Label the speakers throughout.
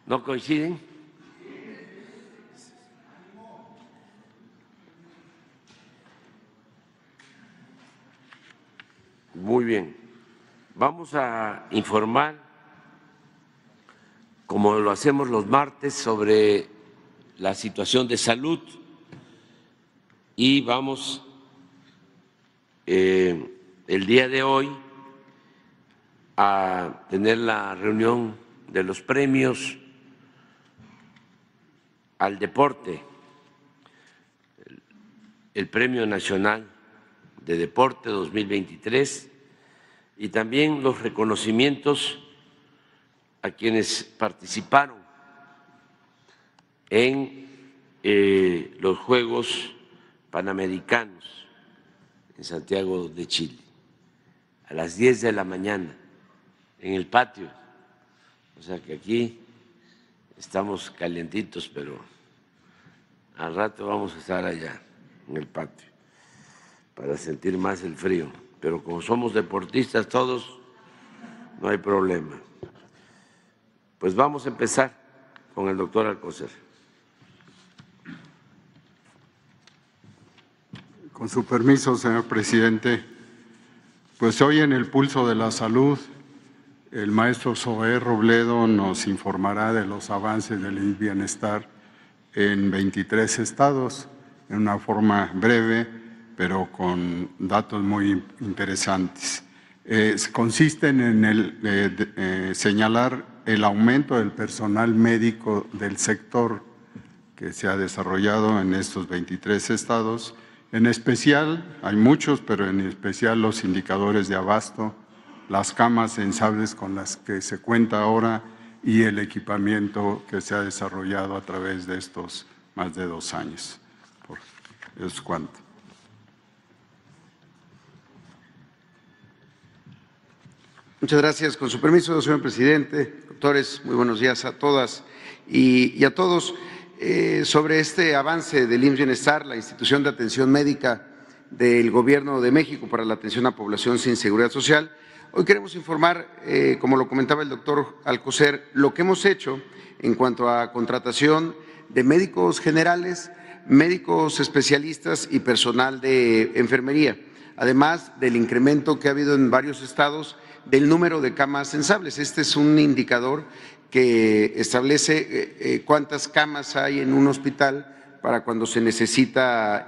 Speaker 1: ¿No coinciden? Muy bien. Vamos a informar, como lo hacemos los martes, sobre la situación de salud y vamos el día de hoy a tener la reunión de los premios al deporte, el Premio Nacional de Deporte 2023 y también los reconocimientos a quienes participaron en los Juegos Panamericanos en Santiago de Chile, a las 10 de la mañana, en el patio. O sea que aquí estamos calientitos, pero al rato vamos a estar allá en el patio para sentir más el frío. Pero como somos deportistas todos, no hay problema. Pues vamos a empezar con el doctor Alcocer.
Speaker 2: Con su permiso, señor presidente, pues hoy en el Pulso de la Salud, el maestro Zoé Robledo nos informará de los avances del bienestar en 23 estados, en una forma breve, pero con datos muy interesantes. Consisten en señalar el aumento del personal médico del sector que se ha desarrollado en estos 23 estados. En especial, hay muchos, pero en especial los indicadores de abasto, las camas sensibles con las que se cuenta ahora y el equipamiento que se ha desarrollado a través de estos más de 2 años. Es cuanto.
Speaker 3: Muchas gracias. Con su permiso, señor presidente, doctores, muy buenos días a todas y a todos. Sobre este avance del IMSS Bienestar, la institución de atención médica del Gobierno de México para la atención a población sin seguridad social, hoy queremos informar, como lo comentaba el doctor Alcocer, lo que hemos hecho en cuanto a contratación de médicos generales, médicos especialistas y personal de enfermería, además del incremento que ha habido en varios estados del número de camas sensibles. Este es un indicador que establece cuántas camas hay en un hospital para cuando se necesita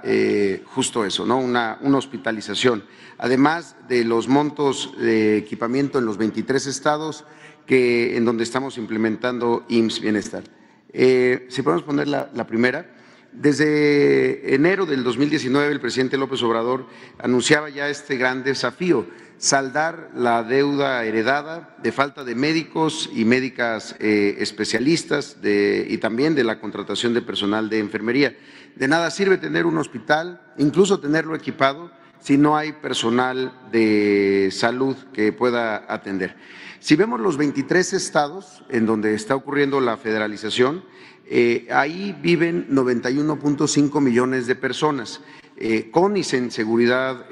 Speaker 3: justo eso, ¿no? Una hospitalización. Además de los montos de equipamiento en los 23 estados en donde estamos implementando IMSS Bienestar. Si podemos poner la primera. Desde enero del 2019, el presidente López Obrador anunciaba ya este gran desafío: saldar la deuda heredada de falta de médicos y médicas especialistas y también de la contratación de personal de enfermería. De nada sirve tener un hospital, incluso tenerlo equipado, si no hay personal de salud que pueda atender. Si vemos los 23 estados en donde está ocurriendo la federalización, ahí viven 91.5 millones de personas. Con y sin seguridad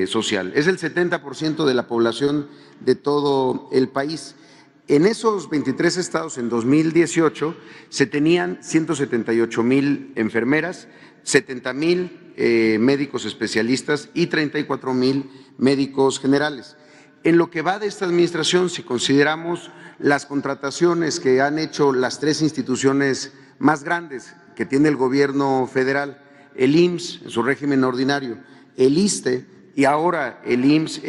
Speaker 3: social. Es el 70% de la población de todo el país. En esos 23 estados, en 2018, se tenían 178,000 enfermeras, 70,000 médicos especialistas y 34,000 médicos generales. En lo que va de esta administración, si consideramos las contrataciones que han hecho las 3 instituciones más grandes que tiene el gobierno federal, el IMSS en su régimen ordinario, el ISSSTE y ahora el IMSS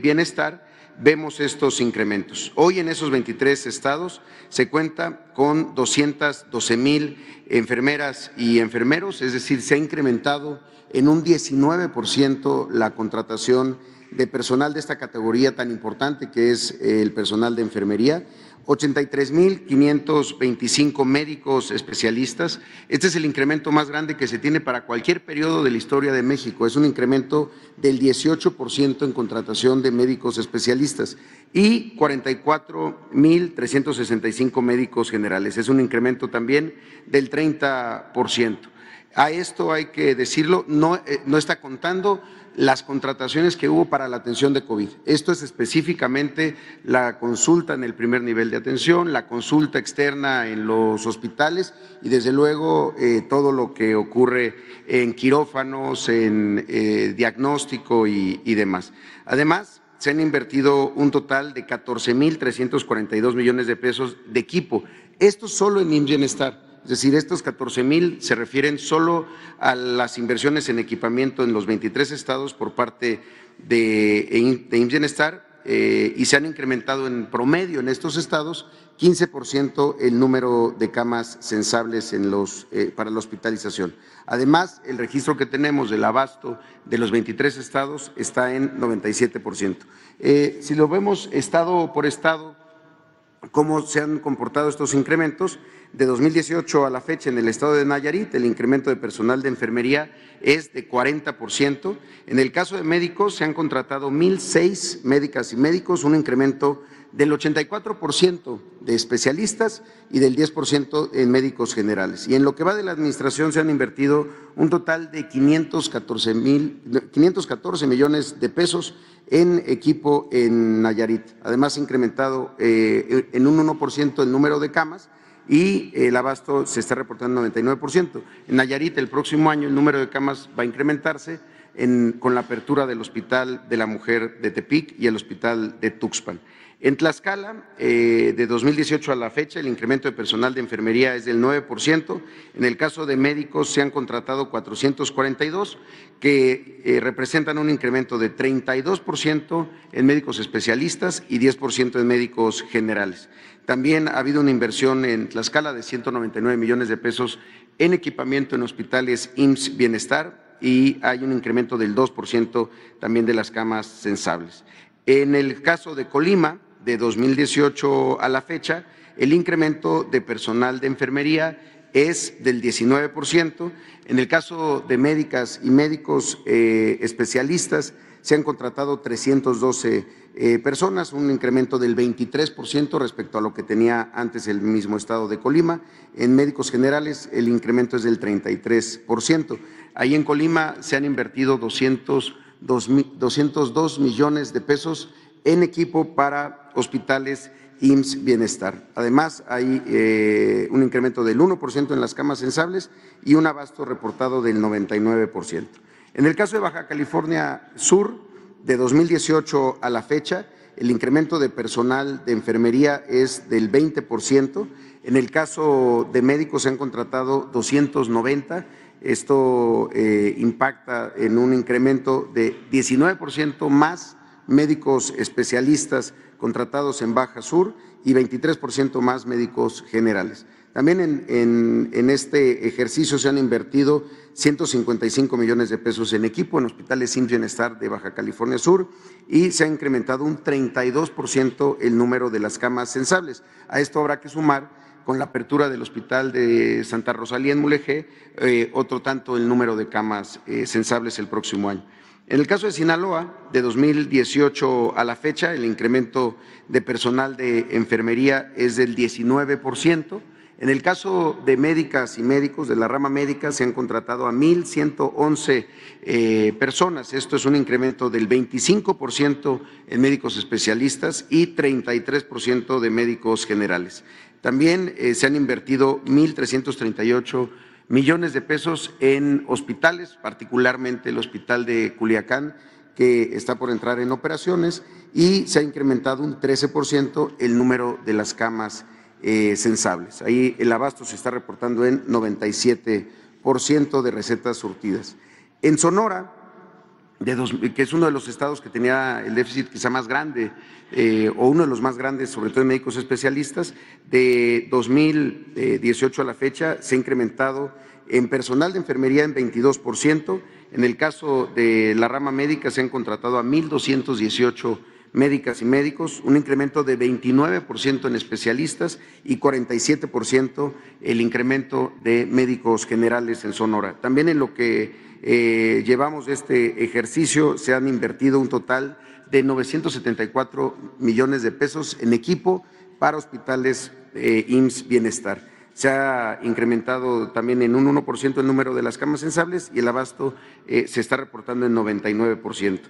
Speaker 3: Bienestar, vemos estos incrementos. Hoy en esos 23 estados se cuenta con 212,000 enfermeras y enfermeros, es decir, se ha incrementado en un 19% la contratación de personal de esta categoría tan importante que es el personal de enfermería. 83,525 médicos especialistas. Este es el incremento más grande que se tiene para cualquier periodo de la historia de México. Es un incremento del 18% en contratación de médicos especialistas y 44,365 médicos generales. Es un incremento también del 30%. A esto hay que decirlo, no está contando las contrataciones que hubo para la atención de COVID. Esto es específicamente la consulta en el primer nivel de atención, la consulta externa en los hospitales y desde luego todo lo que ocurre en quirófanos, en diagnóstico y demás. Además, se han invertido un total de 14,342 millones de pesos de equipo. Esto solo en IMSS Bienestar. Es decir, estos 14,000 se refieren solo a las inversiones en equipamiento en los 23 estados por parte de IMSS Bienestar y se han incrementado en promedio en estos estados 15% el número de camas censables para la hospitalización. Además, el registro que tenemos del abasto de los 23 estados está en 97%. Si lo vemos estado por estado, cómo se han comportado estos incrementos, de 2018 a la fecha en el estado de Nayarit, el incremento de personal de enfermería es de 40%. En el caso de médicos, se han contratado 1,006 médicas y médicos, un incremento del 84% de especialistas y del 10% en médicos generales. Y en lo que va de la administración se han invertido un total de 514 millones de pesos en equipo en Nayarit. Además, se ha incrementado en un 1% el número de camas y el abasto se está reportando en 99%. En Nayarit, el próximo año, el número de camas va a incrementarse con la apertura del Hospital de la Mujer de Tepic y el Hospital de Tuxpan. En Tlaxcala, de 2018 a la fecha, el incremento de personal de enfermería es del 9%. En el caso de médicos, se han contratado 442, que representan un incremento de 32% en médicos especialistas y 10% en médicos generales. También ha habido una inversión en Tlaxcala de 199 millones de pesos en equipamiento en hospitales IMSS Bienestar y hay un incremento del 2% también de las camas censables. En el caso de Colima, de 2018 a la fecha, el incremento de personal de enfermería es del 19%. En el caso de médicas y médicos especialistas, se han contratado 312 personas, un incremento del 23% respecto a lo que tenía antes el mismo estado de Colima. En médicos generales, el incremento es del 33%. Ahí en Colima se han invertido 202 millones de pesos en equipo para hospitales IMSS Bienestar. Además, hay un incremento del 1% en las camas censables y un abasto reportado del 99%. En el caso de Baja California Sur, de 2018 a la fecha, el incremento de personal de enfermería es del 20%. En el caso de médicos se han contratado 290. Esto impacta en un incremento de 19% más médicos especialistas contratados en Baja Sur y 23% más médicos generales. También en este ejercicio se han invertido 155 millones de pesos en equipo en hospitales IMSS Bienestar de Baja California Sur y se ha incrementado un 32% el número de las camas censables. A esto habrá que sumar con la apertura del Hospital de Santa Rosalía en Mulegé, otro tanto el número de camas censables el próximo año. En el caso de Sinaloa, de 2018 a la fecha, el incremento de personal de enfermería es del 19%. En el caso de médicas y médicos de la rama médica, se han contratado a 1,111 personas. Esto es un incremento del 25% en médicos especialistas y 33% de médicos generales. También se han invertido 1,338 millones de pesos en hospitales, particularmente el Hospital de Culiacán, que está por entrar en operaciones, y se ha incrementado un 13% el número de las camas censables. Ahí el abasto se está reportando en 97% de recetas surtidas. En Sonora, que es uno de los estados que tenía el déficit quizá más grande o uno de los más grandes, sobre todo en médicos especialistas, de 2018 a la fecha se ha incrementado en personal de enfermería en 22%. En el caso de la rama médica se han contratado a 1,218 médicas y médicos, un incremento de 29% en especialistas y 47% el incremento de médicos generales en Sonora. También en lo que llevamos de este ejercicio se han invertido un total de 974 millones de pesos en equipo para hospitales IMSS Bienestar. Se ha incrementado también en un 1% el número de las camas sensables y el abasto se está reportando en 99%.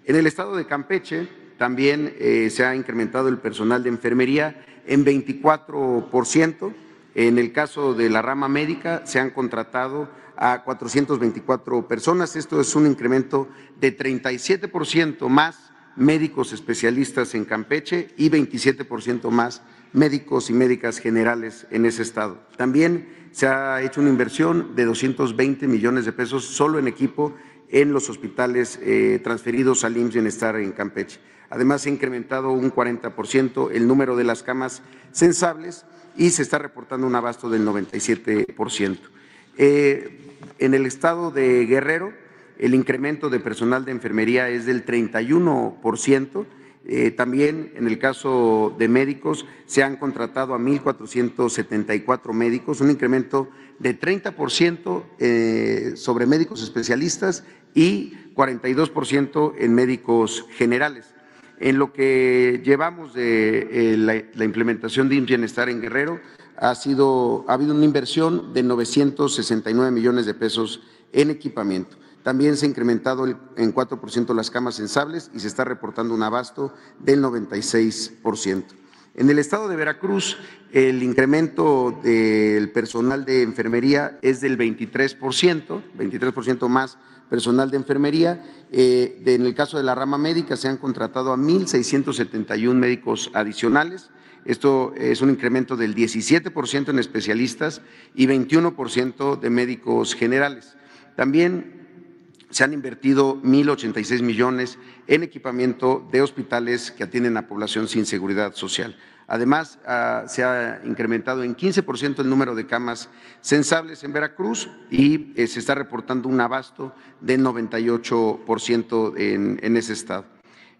Speaker 3: En el estado de Campeche también se ha incrementado el personal de enfermería en 24%. En el caso de la rama médica se han contratado a 424 personas. Esto es un incremento de 37% más médicos especialistas en Campeche y 27% más médicos y médicas generales en ese estado. También se ha hecho una inversión de 220 millones de pesos solo en equipo en los hospitales transferidos al IMSS Bienestar en Campeche. Además, se ha incrementado un 40% el número de las camas sensables y se está reportando un abasto del 97%. En el estado de Guerrero, el incremento de personal de enfermería es del 31%. También en el caso de médicos se han contratado a 1,474 médicos, un incremento de 30% sobre médicos especialistas y 42% en médicos generales. En lo que llevamos de la implementación de IMSS Bienestar en Guerrero, ha habido una inversión de 969 millones de pesos en equipamiento. También se ha incrementado en 4% las camas sensables y se está reportando un abasto del 96%. En el estado de Veracruz, el incremento del personal de enfermería es del 23% más personal de enfermería. En el caso de la rama médica se han contratado a 1,671 médicos adicionales. Esto es un incremento del 17% en especialistas y 21% de médicos generales. También se han invertido 1,086 millones en equipamiento de hospitales que atienden a población sin seguridad social. Además, se ha incrementado en 15% el número de camas sensables en Veracruz y se está reportando un abasto del 98% en ese estado.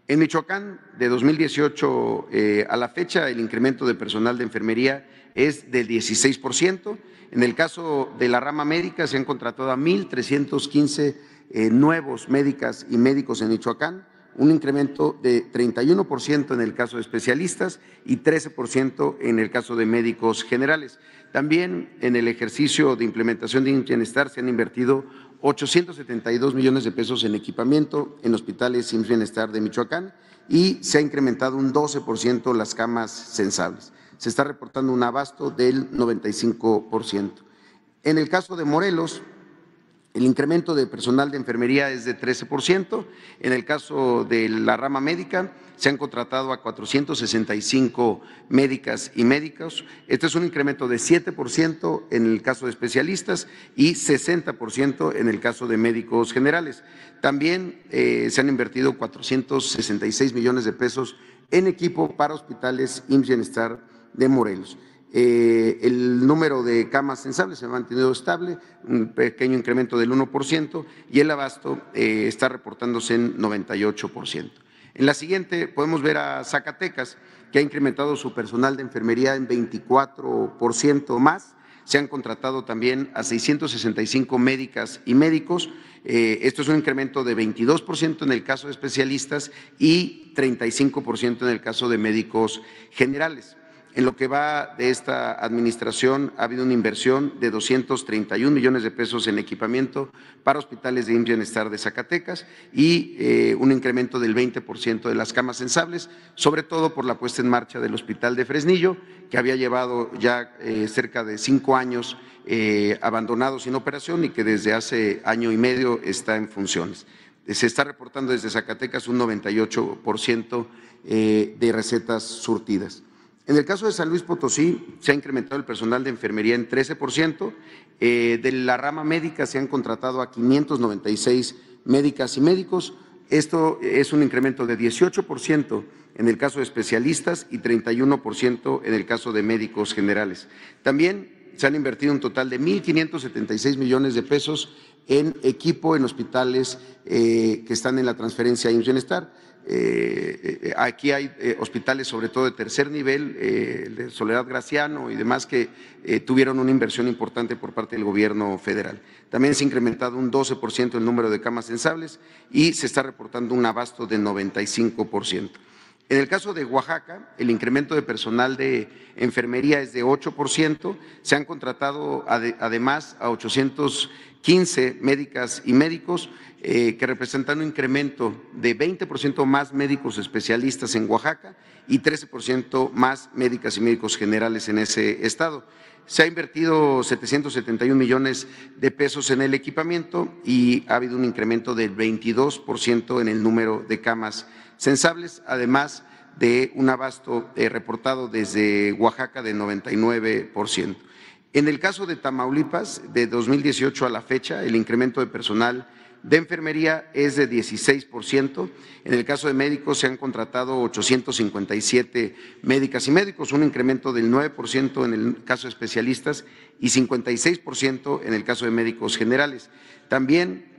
Speaker 3: En Michoacán, de 2018 a la fecha, el incremento de personal de enfermería es del 16%. En el caso de la rama médica, se han contratado a 1,315 nuevos médicas y médicos en Michoacán, un incremento de 31% en el caso de especialistas y 13% en el caso de médicos generales. También en el ejercicio de implementación de IMSS Bienestar se han invertido 872 millones de pesos en equipamiento en hospitales IMSS Bienestar de Michoacán y se ha incrementado un 12% las camas sensables. Se está reportando un abasto del 95%. En el caso de Morelos, el incremento de personal de enfermería es de 13%. En el caso de la rama médica, se han contratado a 465 médicas y médicos. Este es un incremento de 7% en el caso de especialistas y 60% en el caso de médicos generales. También se han invertido 466 millones de pesos en equipo para hospitales IMSS Bienestar de Morelos. El número de camas sensables se ha mantenido estable, un pequeño incremento del 1% y el abasto está reportándose en 98%. En la siguiente podemos ver a Zacatecas, que ha incrementado su personal de enfermería en 24% más. Se han contratado también a 665 médicas y médicos. Esto es un incremento de 22% en el caso de especialistas y 35% en el caso de médicos generales. En lo que va de esta administración ha habido una inversión de 231 millones de pesos en equipamiento para hospitales de IMSS Bienestar de Zacatecas y un incremento del 20% de las camas sensables, sobre todo por la puesta en marcha del Hospital de Fresnillo, que había llevado ya cerca de 5 años abandonado sin operación y que desde hace año y medio está en funciones. Se está reportando desde Zacatecas un 98% de recetas surtidas. En el caso de San Luis Potosí, se ha incrementado el personal de enfermería en 13%. De la rama médica se han contratado a 596 médicas y médicos. Esto es un incremento de 18% en el caso de especialistas y 31% en el caso de médicos generales. También se han invertido un total de 1,576 millones de pesos en equipo en hospitales que están en la transferencia IMSS Bienestar. Aquí hay hospitales sobre todo de tercer nivel, de Soledad Graciano y demás que tuvieron una inversión importante por parte del gobierno federal. También se ha incrementado un 12% el número de camas sensables y se está reportando un abasto de 95%. En el caso de Oaxaca, el incremento de personal de enfermería es de 8%, se han contratado además a 815 médicas y médicos, que representan un incremento de 20% más médicos especialistas en Oaxaca y 13% más médicas y médicos generales en ese estado. Se ha invertido 771 millones de pesos en el equipamiento y ha habido un incremento del 22% en el número de camas censables, además de un abasto reportado desde Oaxaca de 99%. En el caso de Tamaulipas, de 2018 a la fecha, el incremento de personal de enfermería es de 16%. En el caso de médicos se han contratado 857 médicas y médicos, un incremento del 9% en el caso de especialistas y 56% en el caso de médicos generales. También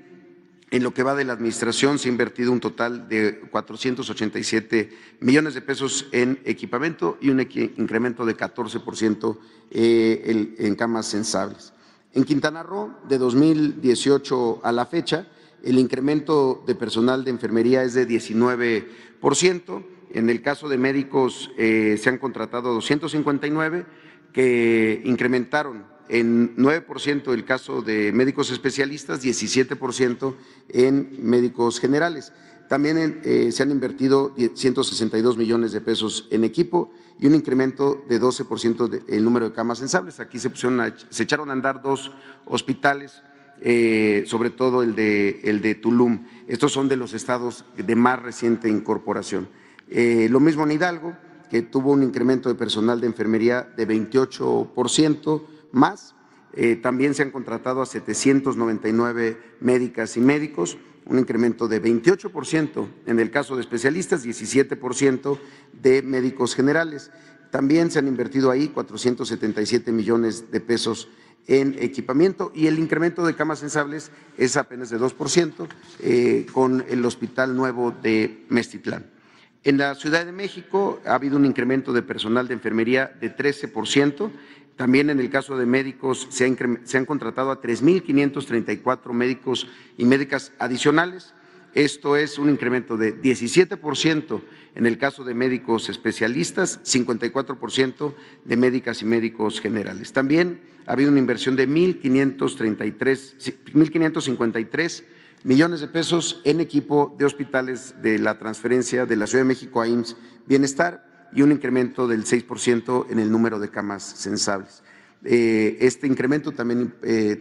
Speaker 3: en lo que va de la administración se ha invertido un total de 487 millones de pesos en equipamiento y un incremento de 14% en camas censables. En Quintana Roo, de 2018 a la fecha, el incremento de personal de enfermería es de 19%. En el caso de médicos se han contratado 259 que incrementaron en 9% el caso de médicos especialistas, 17% en médicos generales. También se han invertido 162 millones de pesos en equipo y un incremento de 12% del número de camas censables. Aquí se echaron a andar 2 hospitales, sobre todo el de Tulum. Estos son de los estados de más reciente incorporación. Lo mismo en Hidalgo, que tuvo un incremento de personal de enfermería de 28% más. También se han contratado a 799 médicas y médicos, un incremento de 28% en el caso de especialistas, 17% de médicos generales. También se han invertido ahí 477 millones de pesos en equipamiento y el incremento de camas censables es apenas de 2% con el Hospital Nuevo de Meztitlán. En la Ciudad de México ha habido un incremento de personal de enfermería de 13%. También en el caso de médicos se han contratado a 3,534 médicos y médicas adicionales. Esto es un incremento de 17% en el caso de médicos especialistas, 54% de médicas y médicos generales. También ha habido una inversión de 1,553 millones de pesos en equipo de hospitales de la transferencia de la Ciudad de México a IMSS Bienestar y un incremento del 6% en el número de camas censables. Este incremento también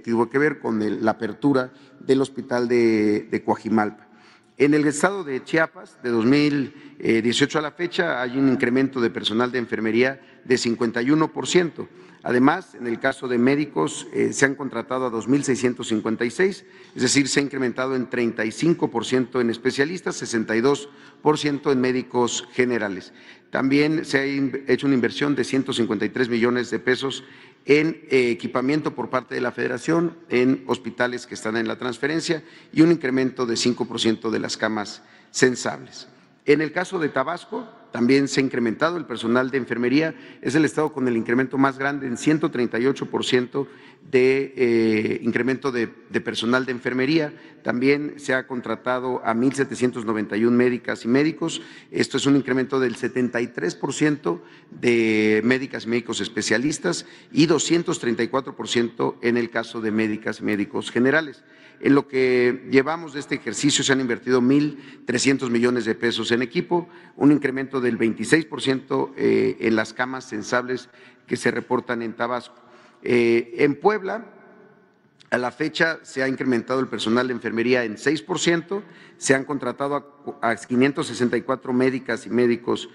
Speaker 3: tuvo que ver con la apertura del hospital de Coajimalpa. En el estado de Chiapas, de 2018 a la fecha, hay un incremento de personal de enfermería de 51%. Además, en el caso de médicos, se han contratado a 2,656, es decir, se ha incrementado en 35% en especialistas, 62% en médicos generales. También se ha hecho una inversión de 153 millones de pesos en equipamiento por parte de la Federación en hospitales que están en la transferencia y un incremento de 5% de las camas censables. En el caso de Tabasco, también se ha incrementado el personal de enfermería, es el estado con el incremento más grande en 138% de incremento de personal de enfermería. También se ha contratado a 1,791 médicas y médicos, esto es un incremento del 73% de médicas y médicos especialistas y 234% en el caso de médicas y médicos generales. En lo que llevamos de este ejercicio se han invertido 1,300 millones de pesos en equipo, un incremento del 26% en las camas censables que se reportan en Tabasco. En Puebla, a la fecha se ha incrementado el personal de enfermería en 6%, se han contratado a 564 médicas y médicos,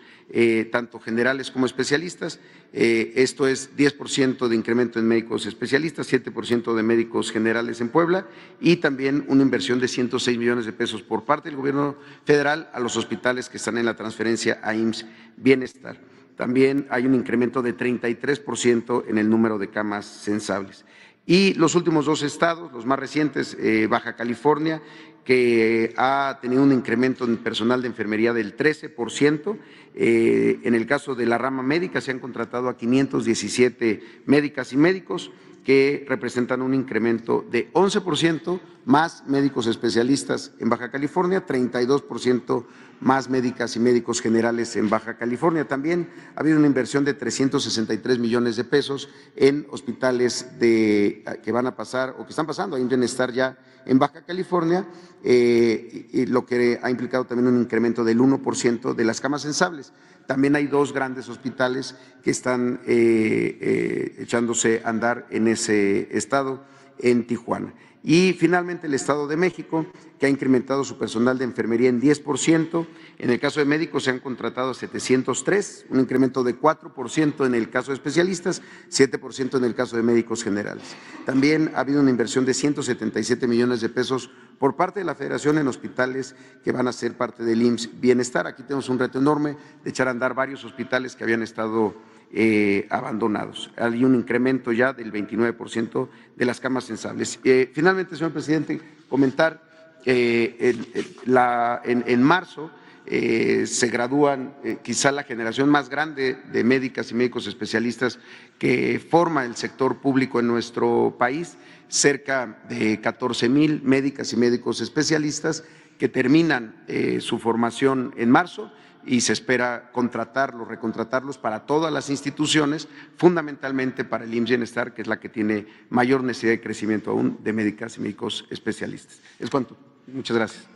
Speaker 3: tanto generales como especialistas, esto es 10% de incremento en médicos especialistas, 7% de médicos generales en Puebla y también una inversión de 106 millones de pesos por parte del gobierno federal a los hospitales que están en la transferencia a IMSS Bienestar. También hay un incremento de 33% en el número de camas censables. Y los últimos 2 estados, los más recientes, Baja California, que ha tenido un incremento en personal de enfermería del 13%. En el caso de la rama médica se han contratado a 517 médicas y médicos, que representan un incremento de 11%, más médicos especialistas en Baja California, 32% más médicas y médicos generales en Baja California. También ha habido una inversión de 363 millones de pesos en hospitales que van a pasar o que están pasando a Bienestar ya en Baja California, y lo que ha implicado también un incremento del 1% de las camas sensibles. También hay 2 grandes hospitales que están echándose a andar en ese estado, en Tijuana. Y finalmente el Estado de México, que ha incrementado su personal de enfermería en 10%. En el caso de médicos se han contratado 703, un incremento de 4% en el caso de especialistas, 7% en el caso de médicos generales. También ha habido una inversión de 177 millones de pesos por parte de la Federación en hospitales que van a ser parte del IMSS Bienestar. Aquí tenemos un reto enorme de echar a andar varios hospitales que habían estado abandonados. Hay un incremento ya del 29% de las camas sensibles. Finalmente, señor presidente, comentar en marzo se gradúan quizá la generación más grande de médicas y médicos especialistas que forma el sector público en nuestro país, cerca de 14,000 médicas y médicos especialistas que terminan su formación en marzo, y se espera contratarlos, recontratarlos para todas las instituciones, fundamentalmente para el IMSS Bienestar, que es la que tiene mayor necesidad de crecimiento aún de médicas y médicos especialistas. Es cuanto. Muchas gracias.